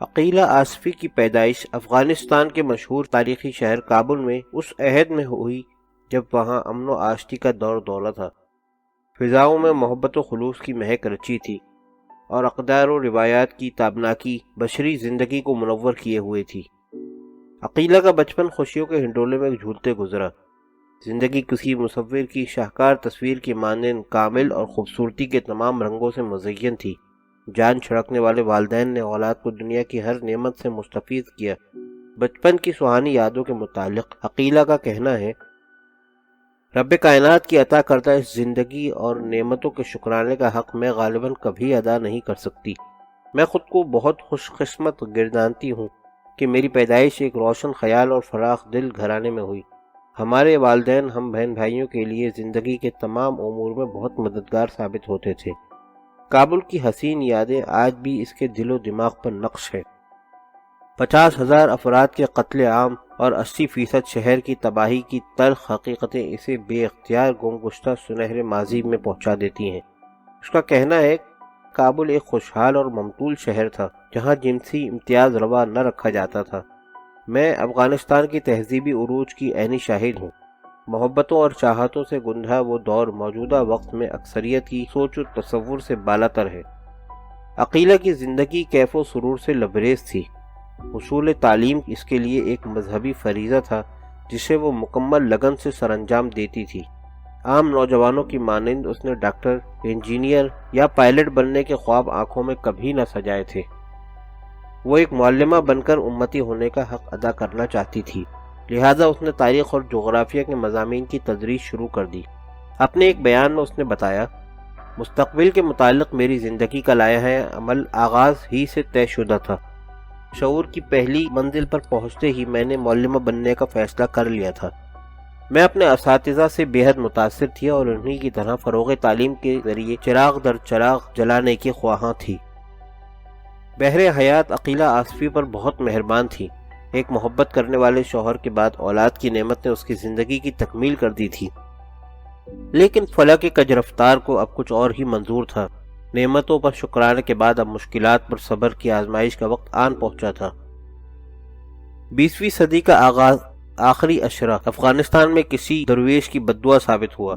عقیلہ آصفی کی پیدائش افغانستان کے مشہور تاریخی شہر کابل میں اس عہد میں ہوئی جب وہاں امن و آشتی کا دور دورہ تھا۔ فضاؤں میں محبت و خلوص کی مہک رچی تھی اور اقدار و روایات کی تابناکی بشری زندگی کو منور کیے ہوئے تھی۔ عقیلہ کا بچپن خوشیوں کے ہنڈولے میں جھولتے گزرا۔ زندگی کسی مصور کی شاہکار تصویر کے مانند کامل اور خوبصورتی کے تمام رنگوں سے مزین تھی۔ جان چھڑکنے والے والدین نے اولاد کو دنیا کی ہر نعمت سے مستفید کیا۔ بچپن کی سہانی یادوں کے متعلق عقیلہ کا کہنا ہے، رب کائنات کی عطا کردہ اس زندگی اور نعمتوں کے شکرانے کا حق میں غالباً کبھی ادا نہیں کر سکتی۔ میں خود کو بہت خوش قسمت گردانتی ہوں کہ میری پیدائش ایک روشن خیال اور فراخ دل گھرانے میں ہوئی۔ ہمارے والدین ہم بہن بھائیوں کے لیے زندگی کے تمام امور میں بہت مددگار ثابت ہوتے تھے۔ کابل کی حسین یادیں آج بھی اس کے دل و دماغ پر نقش ہے۔ 50,000 افراد کے قتل عام اور 80% شہر کی تباہی کی تلخ حقیقتیں اسے بے اختیار گمگشتہ سنہرے ماضی میں پہنچا دیتی ہیں۔ اس کا کہنا ہے، کابل ایک خوشحال اور ممتول شہر تھا جہاں جنسی امتیاز روا نہ رکھا جاتا تھا۔ میں افغانستان کی تہذیبی عروج کی عینی شاہد ہوں۔ محبتوں اور چاہتوں سے گندھا وہ دور موجودہ وقت میں اکثریت کی سوچ و تصور سے بالاتر ہے۔ عقیلہ کی زندگی کیف و سرور سے لبریز تھی۔ حصول تعلیم اس کے لیے ایک مذہبی فریضہ تھا جسے وہ مکمل لگن سے سر انجام دیتی تھی۔ عام نوجوانوں کی مانند اس نے ڈاکٹر، انجینئر یا پائلٹ بننے کے خواب آنکھوں میں کبھی نہ سجائے تھے۔ وہ ایک معلمہ بن کر امتی ہونے کا حق ادا کرنا چاہتی تھی، لہٰذا اس نے تاریخ اور جغرافیہ کے مضامین کی تدریس شروع کر دی۔ اپنے ایک بیان میں اس نے بتایا، مستقبل کے متعلق میری زندگی کا لائحہ عمل آغاز ہی سے طے شدہ تھا۔ شعور کی پہلی منزل پر پہنچتے ہی میں نے معلمہ بننے کا فیصلہ کر لیا تھا۔ میں اپنے اساتذہ سے بے حد متاثر تھی اور انہی کی طرح فروغ تعلیم کے ذریعے چراغ در چراغ جلانے کی خواہاں تھی۔ بحر حیات عقیلہ آصفی پر بہت مہربان تھی۔ ایک محبت کرنے والے شوہر کے بعد اولاد کی نعمت نے اس کی زندگی کی تکمیل کر دی تھی، لیکن فلک کج رفتار کو اب کچھ اور ہی منظور تھا۔ نعمتوں پر شکرانے کے بعد اب مشکلات پر صبر کی آزمائش کا وقت آن پہنچا تھا۔ 20ویں صدی کا آغاز آخری اشرہ افغانستان میں کسی درویش کی بددعا ثابت ہوا۔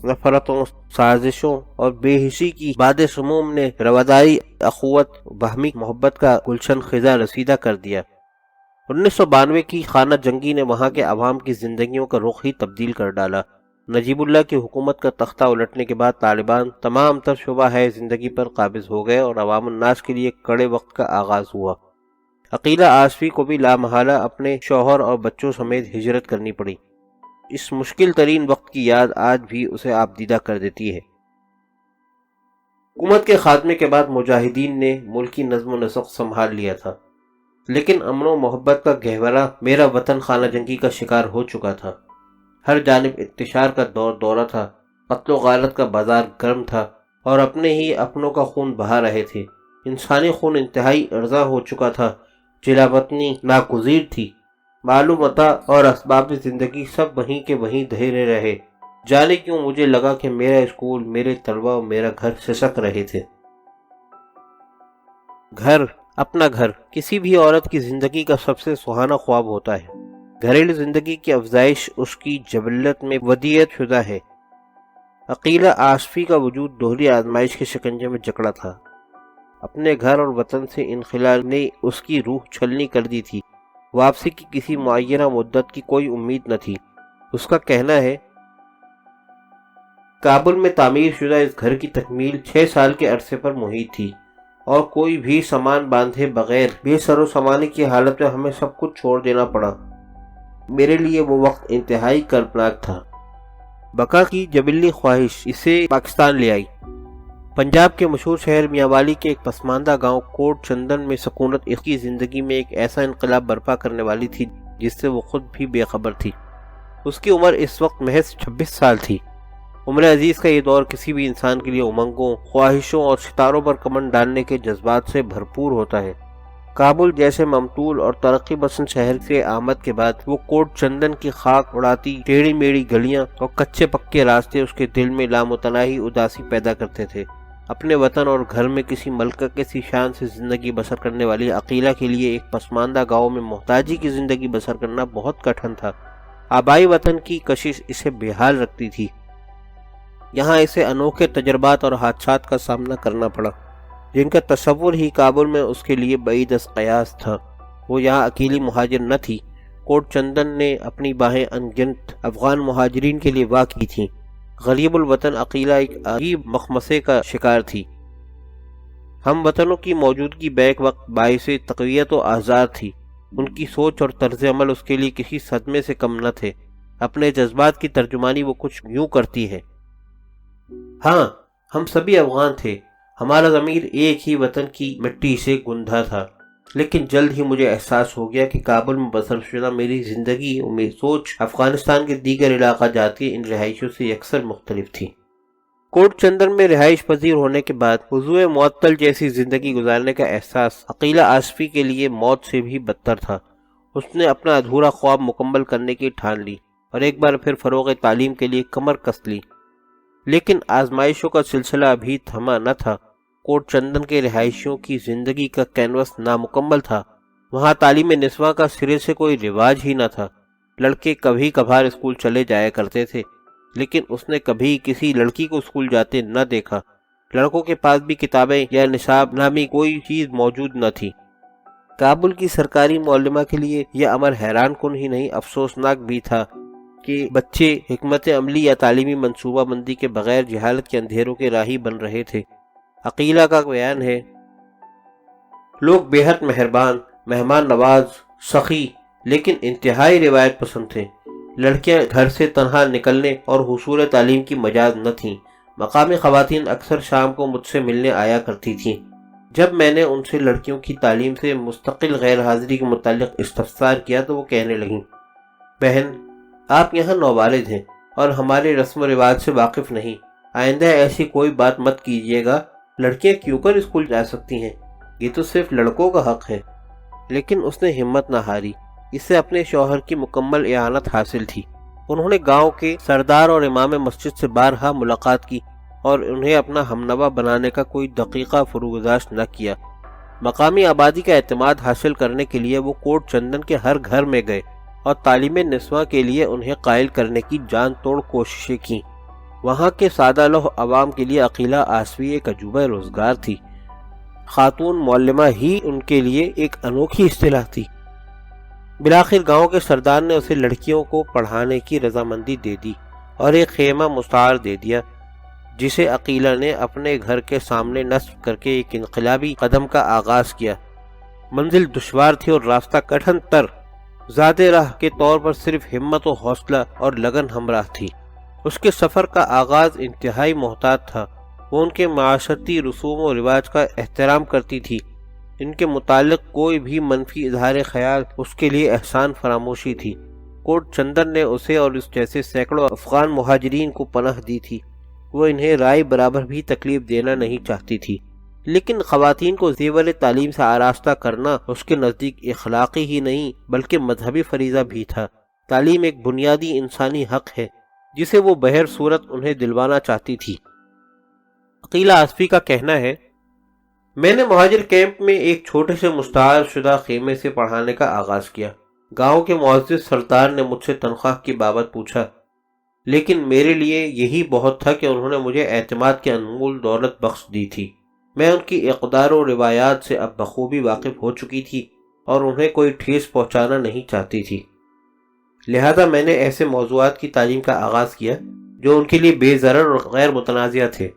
نفرتوں، سازشوں اور بے حسی کی باد سموم نے رواداری، اخوت، باہمی محبت کا گلشن خزاں رسیدہ کر دیا۔ 1992 کی خانہ جنگی نے وہاں کے عوام کی زندگیوں کا رخ ہی تبدیل کر ڈالا۔ نجیب اللہ کی حکومت کا تختہ الٹنے کے بعد طالبان تمام تر شعبہ ہے زندگی پر قابض ہو گئے اور عوام الناس کے لیے کڑے وقت کا آغاز ہوا۔ عقیلہ آصفی کو بھی لامحالہ اپنے شوہر اور بچوں سمیت ہجرت کرنی پڑی۔ اس مشکل ترین وقت کی یاد آج بھی اسے آبدیدہ کر دیتی ہے۔ حکومت کے خاتمے کے بعد مجاہدین نے ملکی نظم و نسق سنبھال لیا تھا، لیکن امن و محبت کا گہورا میرا وطن خانہ جنگی کا شکار ہو چکا تھا۔ ہر جانب انتشار کا دور دورہ تھا، قتل و غارت کا بازار گرم تھا اور اپنے ہی اپنوں کا خون بہا رہے تھے۔ انسانی خون انتہائی ارزاں ہو چکا تھا، جلا وطنی ناگزیر تھی۔ معلوم متاع اور اسباب زندگی سب وہیں کے وہیں دھرے رہے۔ جانے کیوں مجھے لگا کہ میرا اسکول، میرے طلبہ اور میرا گھر سسک رہے تھے۔ گھر، اپنا گھر، کسی بھی عورت کی زندگی کا سب سے سہانا خواب ہوتا ہے۔ گھریلو زندگی کی افزائش اس کی جبلت میں ودیعت شدہ ہے۔ عقیلہ آصفی کا وجود دوہری آزمائش کے شکنجے میں جکڑا تھا۔ اپنے گھر اور وطن سے انخلا نے اس کی روح چھلنی کر دی تھی۔ واپسی کی کسی معینہ مدت کی کوئی امید نہ تھی۔ اس کا کہنا ہے، کابل میں تعمیر شدہ اس گھر کی تکمیل 6 سال کے عرصے پر محیط تھی اور کوئی بھی سامان باندھے بغیر بے سر و سامانی کی حالت میں ہمیں سب کچھ چھوڑ دینا پڑا۔ میرے لیے وہ وقت انتہائی کربناک تھا۔ بقا کی جبلی خواہش اسے پاکستان لے آئی۔ پنجاب کے مشہور شہر میانوالی کے ایک پسماندہ گاؤں کوٹ چندن میں سکونت اس کی زندگی میں ایک ایسا انقلاب برپا کرنے والی تھی جس سے وہ خود بھی بے خبر تھی۔ اس کی عمر اس وقت محض 26 سال تھی۔ عمر عزیز کا یہ دور کسی بھی انسان کے لیے امنگوں، خواہشوں اور ستاروں پر کمند ڈالنے کے جذبات سے بھرپور ہوتا ہے۔ کابل جیسے ممتول اور ترقی پسند شہر سے آمد کے بعد وہ کوٹ چندن کی خاک اڑاتی ٹیڑھی میڑھی گلیاں اور کچے پکے راستے اس کے دل میں لامتناہی اداسی پیدا کرتے تھے۔ اپنے وطن اور گھر میں کسی ملکہ کے سی شان سے زندگی بسر کرنے والی عقیلہ کے لیے ایک پسماندہ گاؤں میں محتاجی کی زندگی بسر کرنا بہت کٹھن تھا۔ آبائی وطن کی کشش اسے بے حال رکھتی تھی۔ یہاں اسے انوکھے تجربات اور حادثات کا سامنا کرنا پڑا جن کا تصور ہی کابل میں اس کے لیے بعید از قیاس تھا۔ وہ یہاں اکیلی مہاجر نہ تھی۔ کوٹ چندن نے اپنی باہیں انگنت افغان مہاجرین کے لیے واہ کی تھیں۔ غریب الوطن عقیلہ ایک عجیب مخمصے کا شکار تھی۔ ہم وطنوں کی موجودگی بیک وقت باعث تقویت و آزار تھی۔ ان کی سوچ اور طرز عمل اس کے لیے کسی صدمے سے کم نہ تھے۔ اپنے جذبات کی ترجمانی وہ کچھ یوں کرتی ہے: ہاں، ہم سبھی افغان تھے، ہمارا ضمیر ایک ہی وطن کی مٹی سے گندھا تھا، لیکن جلد ہی مجھے احساس ہو گیا کہ کابل میں بسر شدہ میری زندگی اور میری سوچ افغانستان کے دیگر علاقہ جاتی ان رہائشوں سے یکسر مختلف تھی۔ کوٹ چندن میں رہائش پذیر ہونے کے بعد وضوء معطل جیسی زندگی گزارنے کا احساس عقیلہ آصفی کے لیے موت سے بھی بدتر تھا۔ اس نے اپنا ادھورا خواب مکمل کرنے کی ٹھان لی اور ایک بار پھر فروغ تعلیم کے لیے کمر کس لی، لیکن آزمائشوں کا سلسلہ ابھی تھما نہ تھا۔ کوٹ چندن کے رہائشیوں کی زندگی کا کینوس نامکمل تھا۔ وہاں تعلیم نسواں کا سرے سے کوئی رواج ہی نہ تھا۔ لڑکے کبھی کبھار اسکول چلے جایا کرتے تھے، لیکن اس نے کبھی کسی لڑکی کو اسکول جاتے نہ دیکھا۔ لڑکوں کے پاس بھی کتابیں یا نصاب نامی کوئی چیز موجود نہ تھی۔ کابل کی سرکاری معلمہ کے لیے یہ امر حیران کن ہی نہیں افسوسناک بھی تھا کہ بچے حکمت عملی یا تعلیمی منصوبہ بندی کے بغیر جہالت کے اندھیروں کے راہی بن رہے تھے۔ عقیلہ کا بیان ہے: لوگ بے حد مہربان، مہمان نواز، سخی لیکن انتہائی روایت پسند تھے۔ لڑکیاں گھر سے تنہا نکلنے اور حصول تعلیم کی مجاز نہ تھیں۔ مقامی خواتین اکثر شام کو مجھ سے ملنے آیا کرتی تھیں۔ جب میں نے ان سے لڑکیوں کی تعلیم سے مستقل غیر حاضری کے متعلق استفسار کیا تو وہ کہنے لگیں: بہن، آپ یہاں نوبالغ ہیں اور ہمارے رسم و رواج سے واقف نہیں۔ آئندہ ایسی کوئی بات مت کیجیے گا۔ لڑکیاں کیوں کر اسکول جا سکتی ہیں؟ یہ تو صرف لڑکوں کا حق ہے۔ لیکن اس نے ہمت نہ ہاری۔ اسے اپنے شوہر کی مکمل اعانت حاصل تھی۔ انہوں نے گاؤں کے سردار اور امام مسجد سے بارہا ملاقات کی اور انہیں اپنا ہمنوا بنانے کا کوئی دقیقہ فروگزاشت نہ کیا۔ مقامی آبادی کا اعتماد حاصل کرنے کے لیے وہ کوٹ چندن کے ہر گھر میں گئے اور تعلیم نسواں کے لیے انہیں قائل کرنے کی جان توڑ کوششیں کیں۔ وہاں کے سادہ لوح عوام کے لیے عقیلہ آصفی ایک عجوبہ روزگار تھی۔ خاتون معلمہ ہی ان کے لیے ایک انوکھی اصطلاح تھی۔ بالآخر گاؤں کے سردار نے اسے لڑکیوں کو پڑھانے کی رضامندی دے دی اور ایک خیمہ مستعار دے دیا، جسے عقیلہ نے اپنے گھر کے سامنے نصب کر کے ایک انقلابی قدم کا آغاز کیا۔ منزل دشوار تھی اور راستہ کٹھن تر۔ زیادہ راہ کے طور پر صرف ہمت و حوصلہ اور لگن ہمراہ تھی۔ اس کے سفر کا آغاز انتہائی محتاط تھا۔ وہ ان کے معاشرتی رسوم و رواج کا احترام کرتی تھی۔ ان کے متعلق کوئی بھی منفی اظہار خیال اس کے لیے احسان فراموشی تھی۔ کوٹ چندن نے اسے اور اس جیسے سینکڑوں افغان مہاجرین کو پناہ دی تھی۔ وہ انہیں رائے برابر بھی تکلیف دینا نہیں چاہتی تھی، لیکن خواتین کو زیور تعلیم سے آراستہ کرنا اس کے نزدیک اخلاقی ہی نہیں بلکہ مذہبی فریضہ بھی تھا۔ تعلیم ایک بنیادی انسانی حق ہے جسے وہ بہر صورت انہیں دلوانا چاہتی تھی۔ عقیلہ آصفی کا کہنا ہے: میں نے مہاجر کیمپ میں ایک چھوٹے سے مستعار شدہ خیمے سے پڑھانے کا آغاز کیا۔ گاؤں کے معزز سردار نے مجھ سے تنخواہ کی بابت پوچھا، لیکن میرے لیے یہی بہت تھا کہ انہوں نے مجھے اعتماد کی انمول دولت بخش دی تھی۔ میں ان کی اقدار و روایات سے اب بخوبی واقف ہو چکی تھی اور انہیں کوئی ٹھیس پہنچانا نہیں چاہتی تھی۔ لہذا میں نے ایسے موضوعات کی تعلیم کا آغاز کیا جو ان کے لیے بے ضرر اور غیر متنازع تھے۔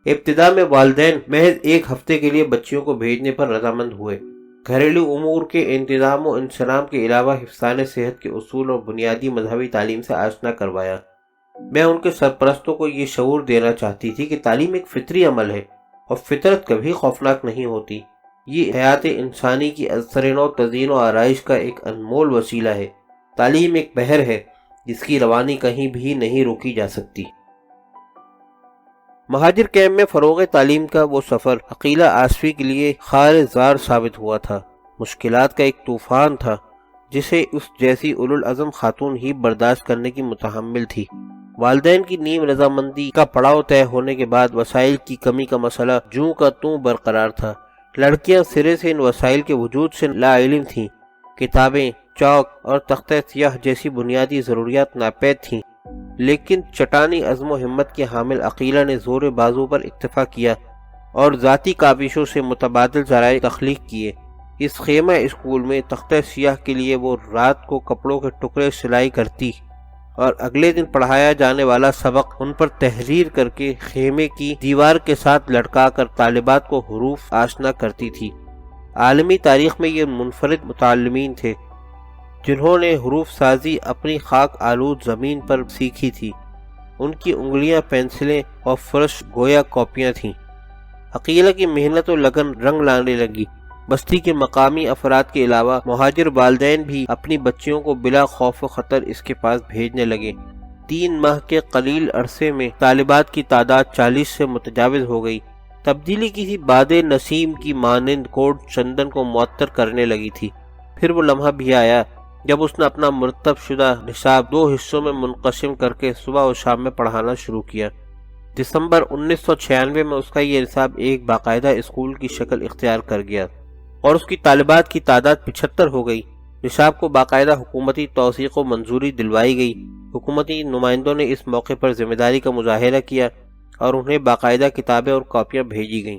ابتدا میں والدین محض ایک ہفتے کے لیے بچیوں کو بھیجنے پر رضامند ہوئے۔ گھریلو امور کے انتظام و انصرام کے علاوہ حفظان صحت کے اصول اور بنیادی مذہبی تعلیم سے آشنا کروایا۔ میں ان کے سرپرستوں کو یہ شعور دینا چاہتی تھی کہ تعلیم ایک فطری عمل ہے اور فطرت کبھی خوفناک نہیں ہوتی۔ یہ حیات انسانی کی اثر نو تزئین و آرائش کا ایک انمول وسیلہ ہے۔ تعلیم ایک بحر ہے جس کی روانی کہیں بھی نہیں روکی جا سکتی۔ مہاجر کیمپ میں فروغ تعلیم کا وہ سفر عقیلہ آصفی کے لیے خار زار ثابت ہوا تھا۔ مشکلات کا ایک طوفان تھا جسے اس جیسی اولوالعزم خاتون ہی برداشت کرنے کی متحمل تھی۔ والدین کی نیم رضامندی کا پڑاؤ طے ہونے کے بعد وسائل کی کمی کا مسئلہ جوں کا توں برقرار تھا۔ لڑکیاں سرے سے ان وسائل کے وجود سے لا علم تھیں۔ کتابیں، چاک اور تختہ سیاہ جیسی بنیادی ضروریات ناپید تھیں، لیکن چٹانی عزم و ہمت کے حامل عقیلہ نے زور بازو پر اکتفا کیا اور ذاتی کاوشوں سے متبادل ذرائع تخلیق کیے۔ اس خیمہ اسکول میں تختہ سیاہ کے لیے وہ رات کو کپڑوں کے ٹکڑے سلائی کرتی اور اگلے دن پڑھایا جانے والا سبق ان پر تحریر کر کے خیمے کی دیوار کے ساتھ لٹکا کر طالبات کو حروف آشنا کرتی تھی۔ عالمی تاریخ میں یہ منفرد متعلمین تھے جنہوں نے حروف سازی اپنی خاک آلود زمین پر سیکھی تھی۔ ان کی انگلیاں پینسلیں اور فرش گویا کاپیاں تھیں۔ عقیلہ کی محنت و لگن رنگ لانے لگی۔ بستی کے مقامی افراد کے علاوہ مہاجر والدین بھی اپنی بچیوں کو بلا خوف و خطر اس کے پاس بھیجنے لگے۔ 3 ماہ کے قلیل عرصے میں طالبات کی تعداد 40 سے متجاوز ہو گئی۔ تبدیلی کسی باد نسیم کی مانند کوٹ چندن کو معطر کرنے لگی تھی۔ پھر وہ لمحہ بھی آیا جب اس نے اپنا مرتب شدہ نصاب 2 حصوں میں منقسم کر کے صبح و شام میں پڑھانا شروع کیا۔ دسمبر 1996 میں اس کا یہ نصاب ایک باقاعدہ اسکول کی شکل اختیار کر گیا اور اس کی طالبات کی تعداد 75 ہو گئی۔ نصاب کو باقاعدہ حکومتی توثیق و منظوری دلوائی گئی۔ حکومتی نمائندوں نے اس موقع پر ذمہ داری کا مظاہرہ کیا اور انہیں باقاعدہ کتابیں اور کاپیاں بھیجی گئیں۔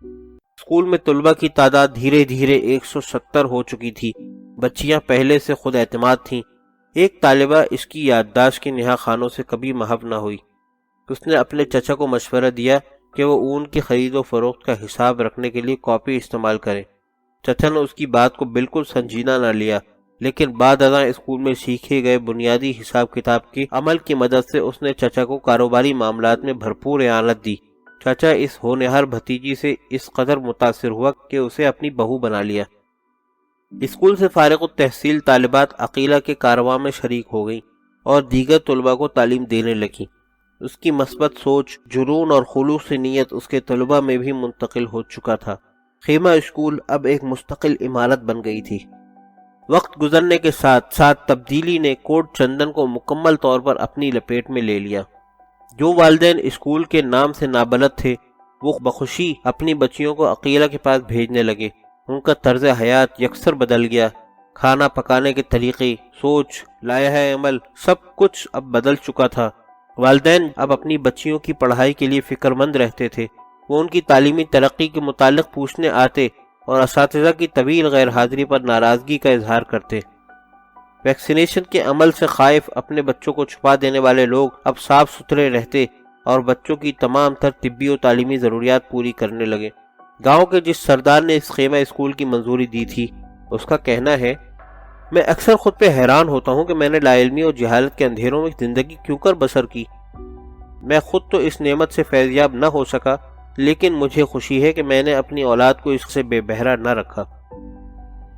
اسکول میں طلبہ کی تعداد دھیرے دھیرے 170 ہو چکی تھی۔ بچیاں پہلے سے خود اعتماد تھیں۔ ایک طالبہ اس کی یادداشت کے نہا خانوں سے کبھی محو نہ ہوئی۔ اس نے اپنے چچا کو مشورہ دیا کہ وہ اون کی خرید و فروخت کا حساب رکھنے کے لیے کاپی استعمال کرے۔ چچا نے اس کی بات کو بالکل سنجیدہ نہ لیا، لیکن بعد ازاں اسکول میں سیکھے گئے بنیادی حساب کتاب کے عمل کی مدد سے اس نے چچا کو کاروباری معاملات میں بھرپور اعانت دی۔ چچا اس ہونہار بھتیجی سے اس قدر متاثر ہوا کہ اسے اپنی بہو بنا لیا۔ اسکول سے فارغ التحصیل طالبات عقیلہ کے کارواں میں شریک ہو گئیں اور دیگر طلباء کو تعلیم دینے لگیں۔ اس کی مثبت سوچ، جنون اور خلوص نیت اس کے طلباء میں بھی منتقل ہو چکا تھا۔ خیمہ اسکول اب ایک مستقل عمارت بن گئی تھی۔ وقت گزرنے کے ساتھ ساتھ تبدیلی نے کوٹ چندن کو مکمل طور پر اپنی لپیٹ میں لے لیا۔ جو والدین اسکول کے نام سے نابلد تھے وہ بخوشی اپنی بچیوں کو عقیلہ کے پاس بھیجنے لگے۔ ان کا طرز حیات یکسر بدل گیا۔ کھانا پکانے کے طریقے، سوچ، لائحہ عمل سب کچھ اب بدل چکا تھا۔ والدین اب اپنی بچیوں کی پڑھائی کے لیے فکر مند رہتے تھے۔ وہ ان کی تعلیمی ترقی کے متعلق پوچھنے آتے اور اساتذہ کی طویل غیر حاضری پر ناراضگی کا اظہار کرتے۔ ویکسینیشن کے عمل سے خائف اپنے بچوں کو چھپا دینے والے لوگ اب صاف ستھرے رہتے اور بچوں کی تمام تر طبی و تعلیمی ضروریات پوری کرنے لگے۔ گاؤں کے جس سردار نے اس خیمہ اسکول کی منظوری دی تھی، اس کا کہنا ہے، میں اکثر خود پہ حیران ہوتا ہوں کہ میں نے لا علمی اور جہالت کے اندھیروں میں زندگی کیوں کر بسر کی۔ میں خود تو اس نعمت سے فیضیاب نہ ہو سکا، لیکن مجھے خوشی ہے کہ میں نے اپنی اولاد کو اس سے بے بہرا نہ رکھا۔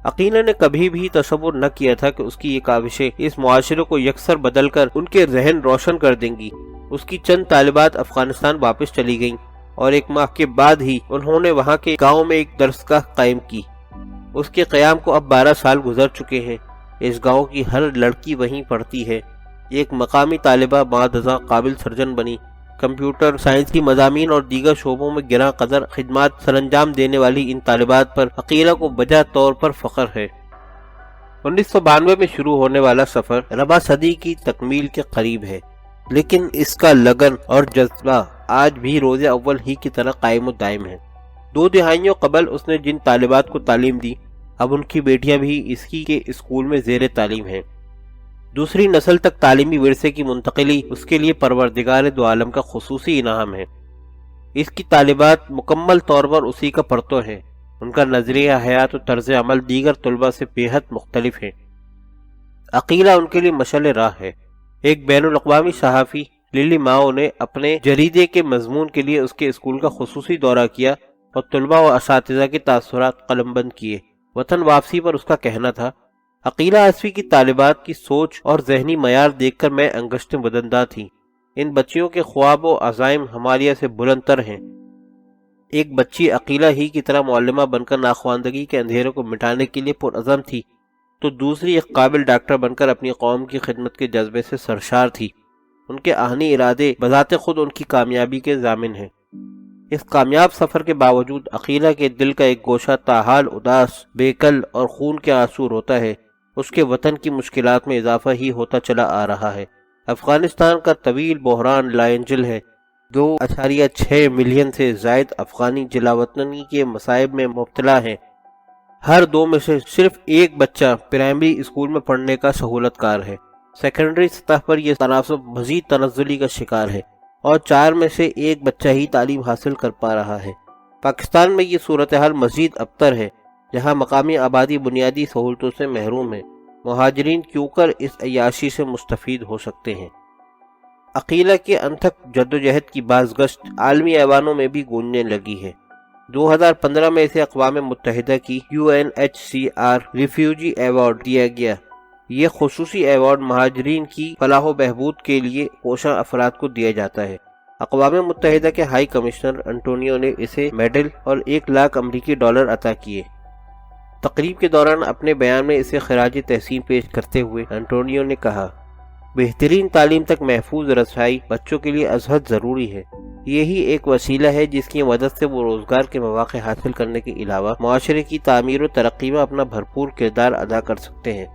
عقیلہ نے کبھی بھی تصور نہ کیا تھا کہ اس کی یہ کاوشیں اس معاشرے کو یکسر بدل کر ان کے ذہن روشن کر دیں گی۔ اس کی چند طالبات افغانستان واپس چلی گئیں اور 1 ماہ کے بعد ہی انہوں نے وہاں کے گاؤں میں ایک درسگاہ قائم کی۔ اس کے قیام کو اب 12 سال گزر چکے ہیں۔ اس گاؤں کی ہر لڑکی وہیں پڑھتی ہے۔ ایک مقامی طالبہ بعد ازاں قابل سرجن بنی۔ کمپیوٹر سائنس کی مضامین اور دیگر شعبوں میں گراں قدر خدمات سر انجام دینے والی ان طالبات پر عقیلہ کو بجا طور پر فخر ہے۔ 1992 میں شروع ہونے والا سفر ربع صدی کی تکمیل کے قریب ہے، لیکن اس کا لگن اور جذبہ آج بھی روز اول ہی کی طرح قائم و دائم ہے۔ 2 دہائیوں قبل اس نے جن طالبات کو تعلیم دی، اب ان کی بیٹیاں بھی اسی کے اسکول میں زیر تعلیم ہیں۔ دوسری نسل تک تعلیمی ورثے کی منتقلی اس کے لیے پروردگار دو عالم کا خصوصی انعام ہے۔ اس کی طالبات مکمل طور پر اسی کا پرتو ہیں۔ ان کا نظریہ حیات و طرز عمل دیگر طلباء سے بے حد مختلف ہے۔ عقیلہ ان کے لیے مشعل راہ ہے۔ ایک بین الاقوامی صحافی للی ماؤ نے اپنے جریدے کے مضمون کے لیے اس کے اسکول کا خصوصی دورہ کیا اور طلباء و اساتذہ کے تاثرات قلم بند کیے۔ وطن واپسی پر اس کا کہنا تھا، عقیلہ اسفی کی طالبات کی سوچ اور ذہنی معیار دیکھ کر میں انگشتیں بدندہ تھی۔ ان بچیوں کے خواب و عزائم ہماریہ سے بلند تر ہیں۔ ایک بچی عقیلہ ہی کی طرح معلمہ بن کر ناخواندگی کے اندھیروں کو مٹانے کے لیے پرعزم تھی، تو دوسری ایک قابل ڈاکٹر بن کر اپنی قوم کی خدمت کے جذبے سے سرشار تھی۔ ان کے آہنی ارادے بذات خود ان کی کامیابی کے ضامن ہیں۔ اس کامیاب سفر کے باوجود عقیلہ کے دل کا ایک گوشہ تاحال اداس، بے کل اور خون کے آنسو روتا ہے۔ اس کے وطن کی مشکلات میں اضافہ ہی ہوتا چلا آ رہا ہے۔ افغانستان کا طویل بحران لاینجل ہے۔ 2.6 ملین سے زائد افغانی جلا وطنی کے مصائب میں مبتلا ہیں۔ ہر 2 میں سے صرف ایک بچہ پرائمری اسکول میں پڑھنے کا سہولت کار ہے۔ سیکنڈری سطح پر یہ تناسب مزید تنزلی کا شکار ہے اور 4 میں سے ایک بچہ ہی تعلیم حاصل کر پا رہا ہے۔ پاکستان میں یہ صورتحال مزید ابتر ہے، جہاں مقامی آبادی بنیادی سہولتوں سے محروم ہے۔ مہاجرین کیوں کر اس عیاشی سے مستفید ہو سکتے ہیں۔ عقیلہ کے انتھک جدوجہد کی بازگشت عالمی ایوانوں میں بھی گونجنے لگی ہے۔ 2015 میں اسے اقوام متحدہ کی UNHCR ریفیوجی ایوارڈ دیا گیا۔ یہ خصوصی ایوارڈ مہاجرین کی فلاح و بہبود کے لیے کوشاں افراد کو دیا جاتا ہے۔ اقوام متحدہ کے ہائی کمشنر انٹونیو نے اسے میڈل اور $1,00,000 عطا کیے۔ تقریب کے دوران اپنے بیان میں اسے خراج تحسین پیش کرتے ہوئے انٹونیو نے کہا، بہترین تعلیم تک محفوظ رسائی بچوں کے لیے ازحد ضروری ہے۔ یہی ایک وسیلہ ہے جس کی مدد سے وہ روزگار کے مواقع حاصل کرنے کے علاوہ معاشرے کی تعمیر و ترقی میں اپنا بھرپور کردار ادا کر سکتے ہیں۔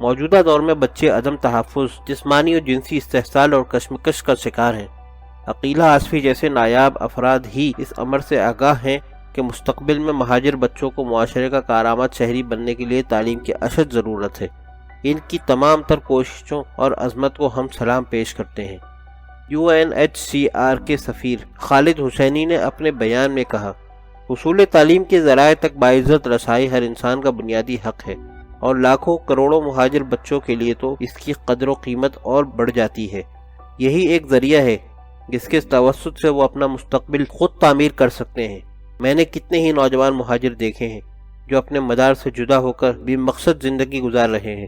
موجودہ دور میں بچے عدم تحفظ، جسمانی اور جنسی استحصال اور کشمکش کا شکار ہیں۔ عقیلہ آصفی جیسے نایاب افراد ہی اس امر سے آگاہ ہیں کہ مستقبل میں مہاجر بچوں کو معاشرے کا کارآمد شہری بننے کے لیے تعلیم کی اشد ضرورت ہے۔ ان کی تمام تر کوششوں اور عظمت کو ہم سلام پیش کرتے ہیں۔ UNHCR کے سفیر خالد حسینی نے اپنے بیان میں کہا، حصول تعلیم کے ذرائع تک باعزت رسائی ہر انسان کا بنیادی حق ہے، اور لاکھوں کروڑوں مہاجر بچوں کے لیے تو اس کی قدر و قیمت اور بڑھ جاتی ہے۔ یہی ایک ذریعہ ہے جس کے توسط سے وہ اپنا مستقبل خود تعمیر کر سکتے ہیں۔ میں نے کتنے ہی نوجوان مہاجر دیکھے ہیں جو اپنے مدار سے جدا ہو کر بے مقصد زندگی گزار رہے ہیں۔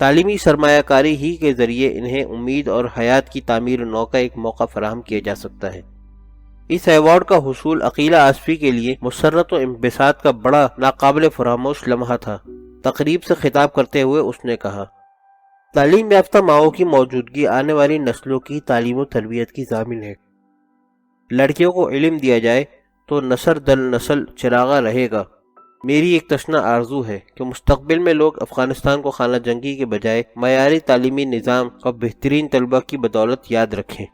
تعلیمی سرمایہ کاری ہی کے ذریعے انہیں امید اور حیات کی تعمیر نو کا ایک موقع فراہم کیا جا سکتا ہے۔ اس ایوارڈ کا حصول عقیلہ آصفی کے لیے مسرت و انبساط کا بڑا ناقابل فراموش لمحہ تھا۔ تقریب سے خطاب کرتے ہوئے اس نے کہا، تعلیم یافتہ ماؤں کی موجودگی آنے والی نسلوں کی تعلیم و تربیت کی ضامن ہے۔ لڑکیوں کو علم دیا جائے تو نسل در نسل چراغاں رہے گا۔ میری ایک تشنہ آرزو ہے کہ مستقبل میں لوگ افغانستان کو خانہ جنگی کے بجائے معیاری تعلیمی نظام اور بہترین طلبہ کی بدولت یاد رکھیں۔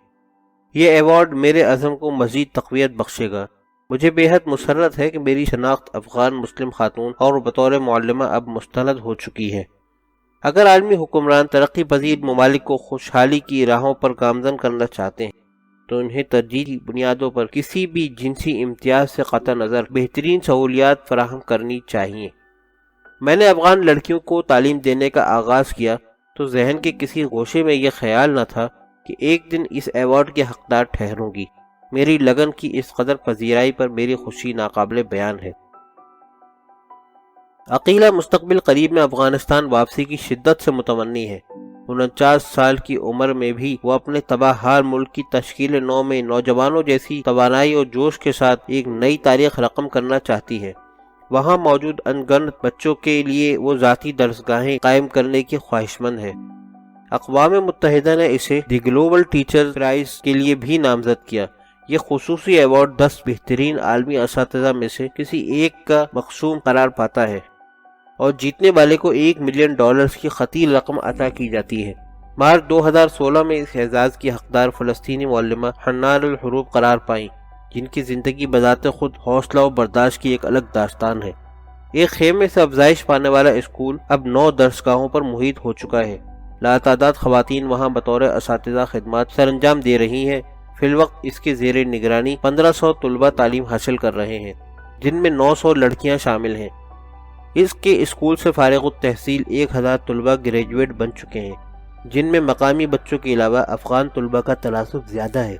یہ ایوارڈ میرے عزم کو مزید تقویت بخشے گا۔ مجھے بے حد مسرت ہے کہ میری شناخت افغان مسلم خاتون اور بطور معلمہ اب مستند ہو چکی ہے۔ اگر عالمی حکمران ترقی پذیر ممالک کو خوشحالی کی راہوں پر گامزن کرنا چاہتے ہیں تو انہیں ترجیحی بنیادوں پر کسی بھی جنسی امتیاز سے قطع نظر بہترین سہولیات فراہم کرنی چاہیے۔ میں نے افغان لڑکیوں کو تعلیم دینے کا آغاز کیا تو ذہن کے کسی گوشے میں یہ خیال نہ تھا کہ ایک دن اس ایوارڈ کے حقدار ٹھہروں گی۔ میری لگن کی اس قدر پذیرائی پر میری خوشی ناقابل بیان ہے۔ عقیلہ مستقبل قریب میں افغانستان واپسی کی شدت سے متمنی ہے۔ 49 سال کی عمر میں بھی وہ اپنے تباہ حال ملک کی تشکیل نو میں نوجوانوں جیسی توانائی اور جوش کے ساتھ ایک نئی تاریخ رقم کرنا چاہتی ہے۔ وہاں موجود ان گنت بچوں کے لیے وہ ذاتی درسگاہیں قائم کرنے کی خواہشمند ہے۔ اقوام متحدہ نے اسے دی گلوبل ٹیچر پرائز کے لیے بھی نامزد کیا۔ یہ خصوصی ایوارڈ 10 بہترین عالمی اساتذہ میں سے کسی ایک کا مقسوم قرار پاتا ہے اور جیتنے والے کو $1 ملین کی خطیر رقم عطا کی جاتی ہے۔ مارچ 2016 میں اس اعزاز کی حقدار فلسطینی معلمہ حنان الحروب قرار پائیں، جن کی زندگی بذات خود حوصلہ و برداشت کی ایک الگ داستان ہے۔ ایک خیمے سے افزائش پانے والا اسکول اب 9 درسگاہوں پر محیط ہو چکا ہے۔ لاتعداد خواتین وہاں بطور اساتذہ خدمات سر انجام دے رہی ہیں۔ فی الوقت اس کے زیر نگرانی 1500 طلبہ تعلیم حاصل کر رہے ہیں، جن میں 900 لڑکیاں شامل ہیں۔ اس کے اسکول سے فارغ التحصیل 1000 طلبہ گریجویٹ بن چکے ہیں، جن میں مقامی بچوں کے علاوہ افغان طلبہ کا تناسب زیادہ ہے۔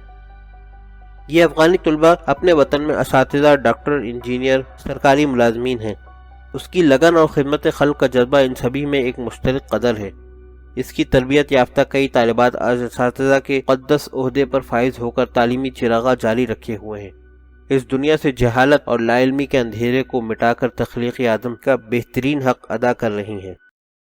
یہ افغانی طلبہ اپنے وطن میں اساتذہ، ڈاکٹر، انجینئر، سرکاری ملازمین ہیں۔ اس کی لگن اور خدمت خلق کا جذبہ ان سبھی میں ایک مشترک قدر ہے۔ اس کی تربیت یافتہ کئی طالبات آج اساتذہ کے مقدس عہدے پر فائز ہو کر تعلیمی چراغاں جاری رکھے ہوئے ہیں۔ اس دنیا سے جہالت اور لا علمی کے اندھیرے کو مٹا کر تخلیقی آدم کا بہترین حق ادا کر رہی ہیں۔